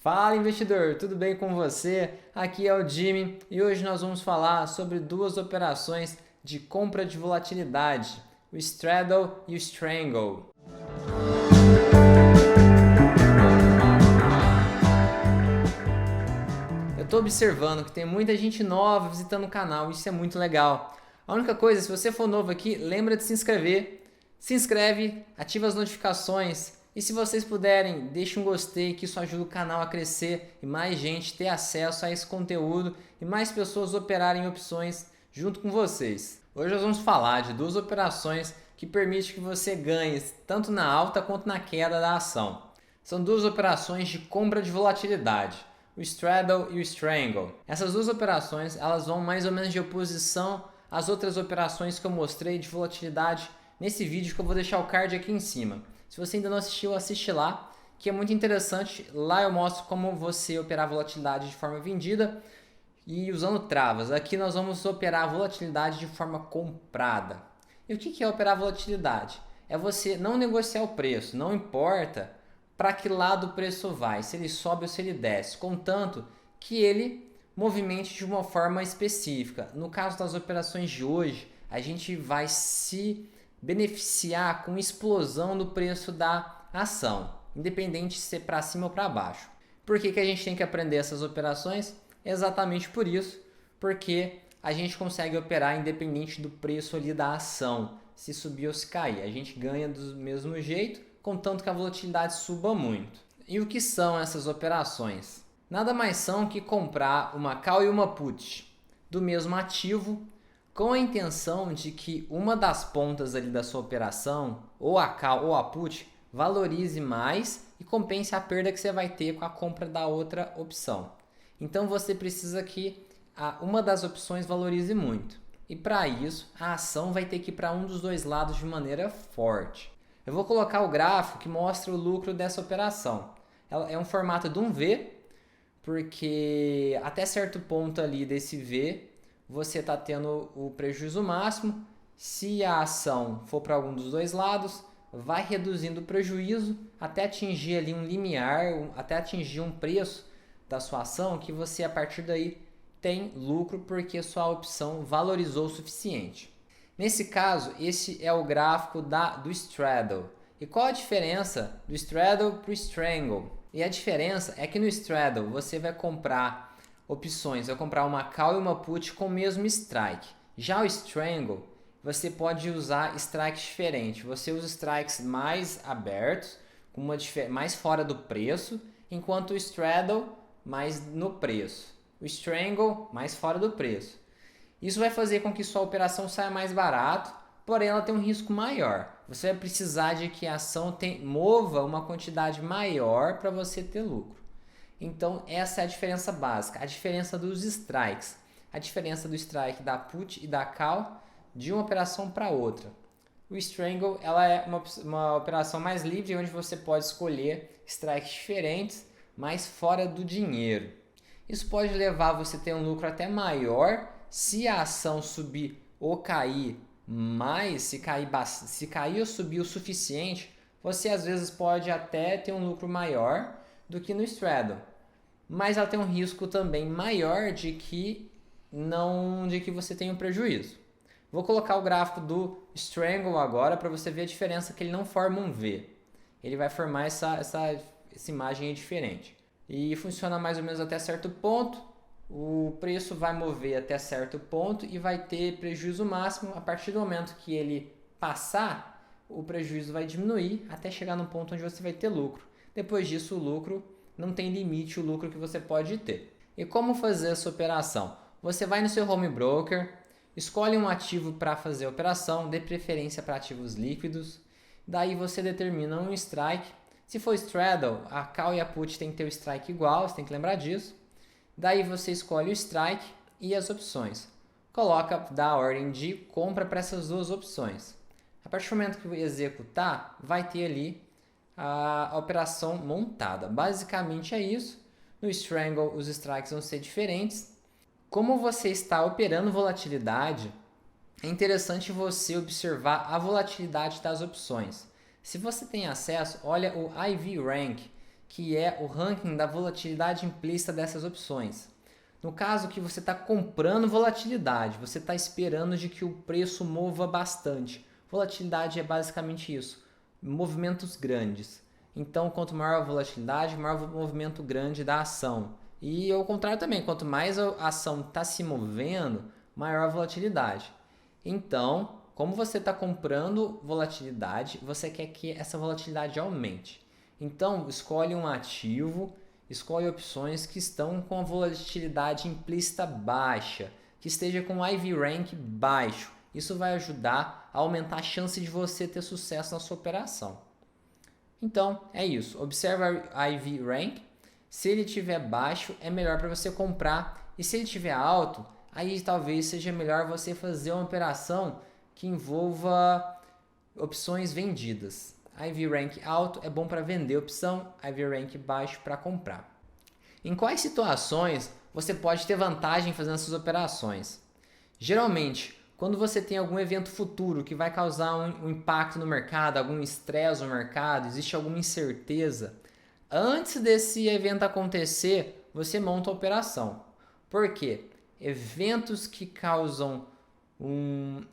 Fala investidor, tudo bem com você? Aqui é o Jimmy e hoje nós vamos falar sobre duas operações de compra de volatilidade, o Straddle e o Strangle. Eu estou observando que tem muita gente nova visitando o canal, isso é muito legal. A única coisa, se você for novo aqui, lembra de se inscreve, ativa as notificações. E se vocês puderem, deixe um gostei, que isso ajuda o canal a crescer e mais gente ter acesso a esse conteúdo e mais pessoas operarem opções junto com vocês. Hoje nós vamos falar de duas operações que permitem que você ganhe tanto na alta quanto na queda da ação. São duas operações de compra de volatilidade, o Straddle e o Strangle. Essas duas operações elas vão mais ou menos de oposição às outras operações que eu mostrei de volatilidade nesse vídeo que eu vou deixar o card aqui em cima. Se você ainda não assistiu, assiste lá, que é muito interessante. Lá eu mostro como você operar volatilidade de forma vendida e usando travas. Aqui nós vamos operar a volatilidade de forma comprada. E o que é operar volatilidade? É você não negociar o preço, não importa para que lado o preço vai, se ele sobe ou se ele desce, contanto que ele movimente de uma forma específica. No caso das operações de hoje, a gente vai se beneficiar com explosão do preço da ação, independente de ser para cima ou para baixo. Por que a gente tem que aprender essas operações? Exatamente por isso, porque a gente consegue operar independente do preço ali da ação, se subir ou se cair. A gente ganha do mesmo jeito, contanto que a volatilidade suba muito. E o que são essas operações? Nada mais são que comprar uma call e uma put do mesmo ativo, com a intenção de que uma das pontas ali da sua operação, ou a call ou a put, valorize mais e compense a perda que você vai ter com a compra da outra opção. Então você precisa que uma das opções valorize muito. E para isso, a ação vai ter que ir para um dos dois lados de maneira forte. Eu vou colocar o gráfico que mostra o lucro dessa operação. Ela é um formato de um V, porque até certo ponto ali desse V, você está tendo o prejuízo máximo. Se a ação for para algum dos dois lados, vai reduzindo o prejuízo até atingir ali um limiar, até atingir um preço da sua ação que você a partir daí tem lucro porque sua opção valorizou o suficiente. Nesse caso, esse é o gráfico do Straddle. E qual a diferença do Straddle para o Strangle? E a diferença é que no Straddle você vai comprar opções, vai comprar uma call e uma put com o mesmo strike. Já o Strangle, você pode usar strikes diferentes. Você usa strikes mais abertos, com mais fora do preço, enquanto o Straddle mais no preço. O Strangle mais fora do preço. Isso vai fazer com que sua operação saia mais barato, porém ela tem um risco maior. Você vai precisar de que a ação mova uma quantidade maior para você ter lucro. Então essa é a diferença básica, a diferença dos strikes, a diferença do strike da put e da call de uma operação para outra. O Strangle ela é uma operação mais livre, onde você pode escolher strikes diferentes, mas fora do dinheiro. Isso pode levar você a ter um lucro até maior se a ação subir ou cair mais, se cair ou subir o suficiente, você às vezes pode até ter um lucro maior do que no Straddle. Mas ela tem um risco também maior de que você tenha um prejuízo. Vou colocar o gráfico do Strangle agora para você ver a diferença, que ele não forma um V. Ele vai formar essa imagem aí diferente. E funciona mais ou menos até certo ponto. O preço vai mover até certo ponto e vai ter prejuízo máximo. A partir do momento que ele passar, o prejuízo vai diminuir até chegar no ponto onde você vai ter lucro. Depois disso, o lucro não tem limite, o lucro que você pode ter. E como fazer essa operação? Você vai no seu home broker, escolhe um ativo para fazer a operação, dê preferência para ativos líquidos. Daí você determina um strike. Se for straddle, a call e a put tem que ter o strike igual, você tem que lembrar disso. Daí você escolhe o strike e as opções. Dá a ordem de compra para essas duas opções. A partir do momento que executar, vai ter ali a operação montada. Basicamente é isso. No Strangle, os strikes vão ser diferentes. Como você está operando volatilidade, é interessante você observar a volatilidade das opções. Se você tem acesso, olha o IV Rank, que é o ranking da volatilidade implícita dessas opções. No caso que você está comprando volatilidade, você está esperando de que o preço mova bastante. Volatilidade é basicamente isso, movimentos grandes. Então, quanto maior a volatilidade, maior o movimento grande da ação. E ao contrário também, quanto mais a ação está se movendo, maior a volatilidade. Então, como você está comprando volatilidade, você quer que essa volatilidade aumente. Então, escolhe um ativo, escolhe opções que estão com a volatilidade implícita baixa, que esteja com o IV Rank baixo. Isso vai ajudar a aumentar a chance de você ter sucesso na sua operação. Então, é isso. Observa a IV Rank. Se ele estiver baixo, é melhor para você comprar. E se ele estiver alto, aí talvez seja melhor você fazer uma operação que envolva opções vendidas. IV Rank alto é bom para vender opção, IV Rank baixo para comprar. Em quais situações você pode ter vantagem fazendo essas operações? Geralmente, quando você tem algum evento futuro que vai causar um impacto no mercado, algum estresse no mercado, existe alguma incerteza, antes desse evento acontecer, você monta a operação. Por quê? Eventos que causam um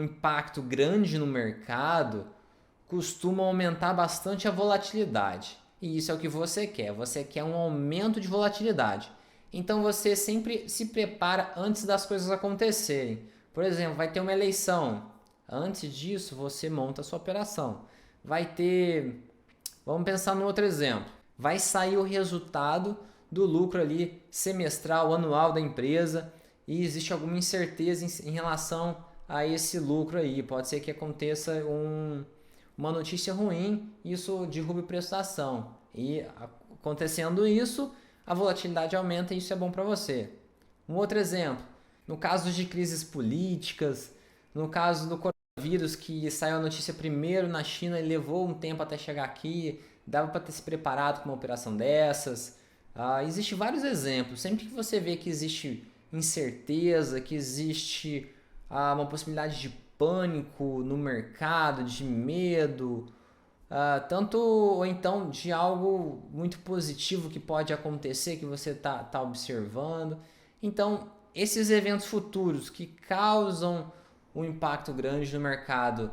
impacto grande no mercado costumam aumentar bastante a volatilidade. E isso é o que você quer. Você quer um aumento de volatilidade. Então você sempre se prepara antes das coisas acontecerem. Por exemplo, vai ter uma eleição. Antes disso, você monta a sua operação. Vai ter... Vamos pensar no outro exemplo. Vai sair o resultado do lucro ali semestral, anual da empresa e existe alguma incerteza em relação a esse lucro aí. Pode ser que aconteça uma notícia ruim, isso derruba o preço da ação. E acontecendo isso, a volatilidade aumenta e isso é bom para você. Um outro exemplo, no caso de crises políticas, no caso do coronavírus que saiu a notícia primeiro na China e levou um tempo até chegar aqui, dava para ter se preparado com uma operação dessas. Existem vários exemplos. Sempre que você vê que existe incerteza, que existe uma possibilidade de pânico no mercado, de medo, tanto ou então de algo muito positivo que pode acontecer, que você tá observando. Então, esses eventos futuros que causam um impacto grande no mercado,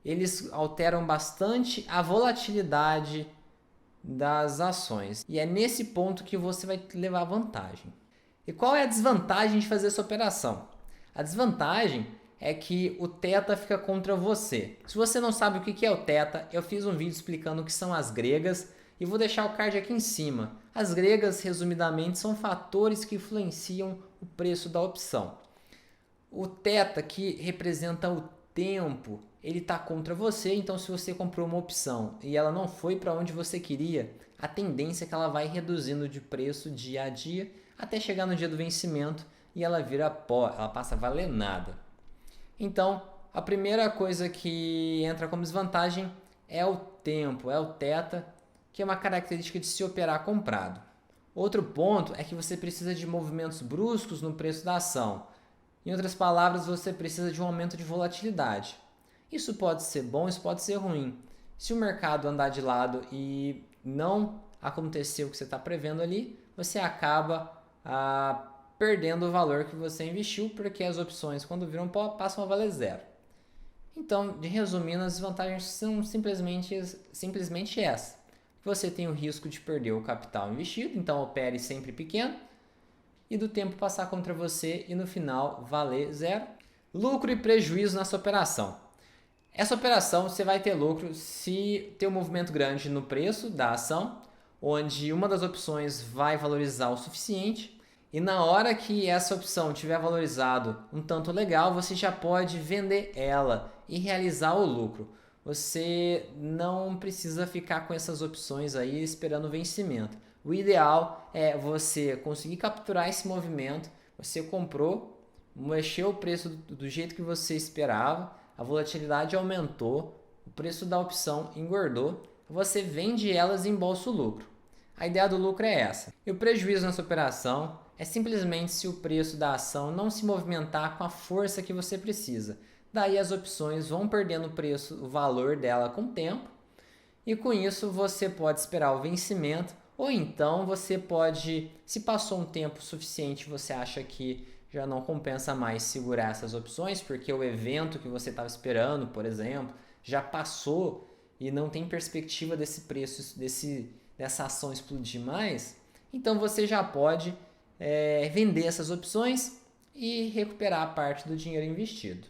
eles alteram bastante a volatilidade das ações. E é nesse ponto que você vai levar vantagem. E qual é a desvantagem de fazer essa operação? A desvantagem é que o θ fica contra você. Se você não sabe o que é o θ, eu fiz um vídeo explicando o que são as gregas e vou deixar o card aqui em cima. As gregas, resumidamente, são fatores que influenciam o preço da opção. O θ, que representa o tempo, ele está contra você, então se você comprou uma opção e ela não foi para onde você queria, a tendência é que ela vai reduzindo de preço dia a dia até chegar no dia do vencimento e ela vira pó, ela passa a valer nada. Então, a primeira coisa que entra como desvantagem é o tempo, é o θ, que é uma característica de se operar comprado. Outro ponto é que você precisa de movimentos bruscos no preço da ação. Em outras palavras, você precisa de um aumento de volatilidade. Isso pode ser bom, isso pode ser ruim. Se o mercado andar de lado e não acontecer o que você está prevendo ali, você acaba perdendo o valor que você investiu, porque as opções, quando viram pó, passam a valer zero. Então, resumindo, as desvantagens são simplesmente essa. Você tem o risco de perder o capital investido, então opere sempre pequeno, e do tempo passar contra você e no final valer zero. Lucro e prejuízo nessa operação. Essa operação você vai ter lucro se ter um movimento grande no preço da ação, onde uma das opções vai valorizar o suficiente e na hora que essa opção tiver valorizado um tanto legal, você já pode vender ela e realizar o lucro. Você não precisa ficar com essas opções aí esperando o vencimento. O ideal é você conseguir capturar esse movimento. Você comprou, mexeu o preço do jeito que você esperava, a volatilidade aumentou, o preço da opção engordou, você vende elas e embolsa o lucro. A ideia do lucro é essa. E o prejuízo nessa operação é simplesmente se o preço da ação não se movimentar com a força que você precisa. Daí as opções vão perdendo o preço, o valor dela com o tempo, e com isso você pode esperar o vencimento, ou então você pode, se passou um tempo suficiente, você acha que já não compensa mais segurar essas opções, porque o evento que você estava esperando, por exemplo, já passou e não tem perspectiva desse preço, dessa ação explodir mais, então você já pode vender essas opções e recuperar a parte do dinheiro investido.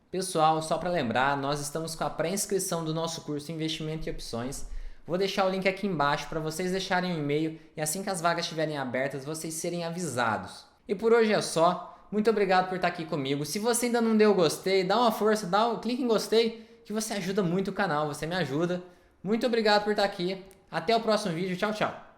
Pessoal, só para lembrar, nós estamos com a pré-inscrição do nosso curso Investimento e Opções. Vou deixar o link aqui embaixo para vocês deixarem um e-mail e assim que as vagas estiverem abertas, vocês serem avisados. E por hoje é só. Muito obrigado por estar aqui comigo. Se você ainda não deu gostei, dá uma força, clique em gostei, que você ajuda muito o canal, você me ajuda. Muito obrigado por estar aqui. Até o próximo vídeo. Tchau, tchau.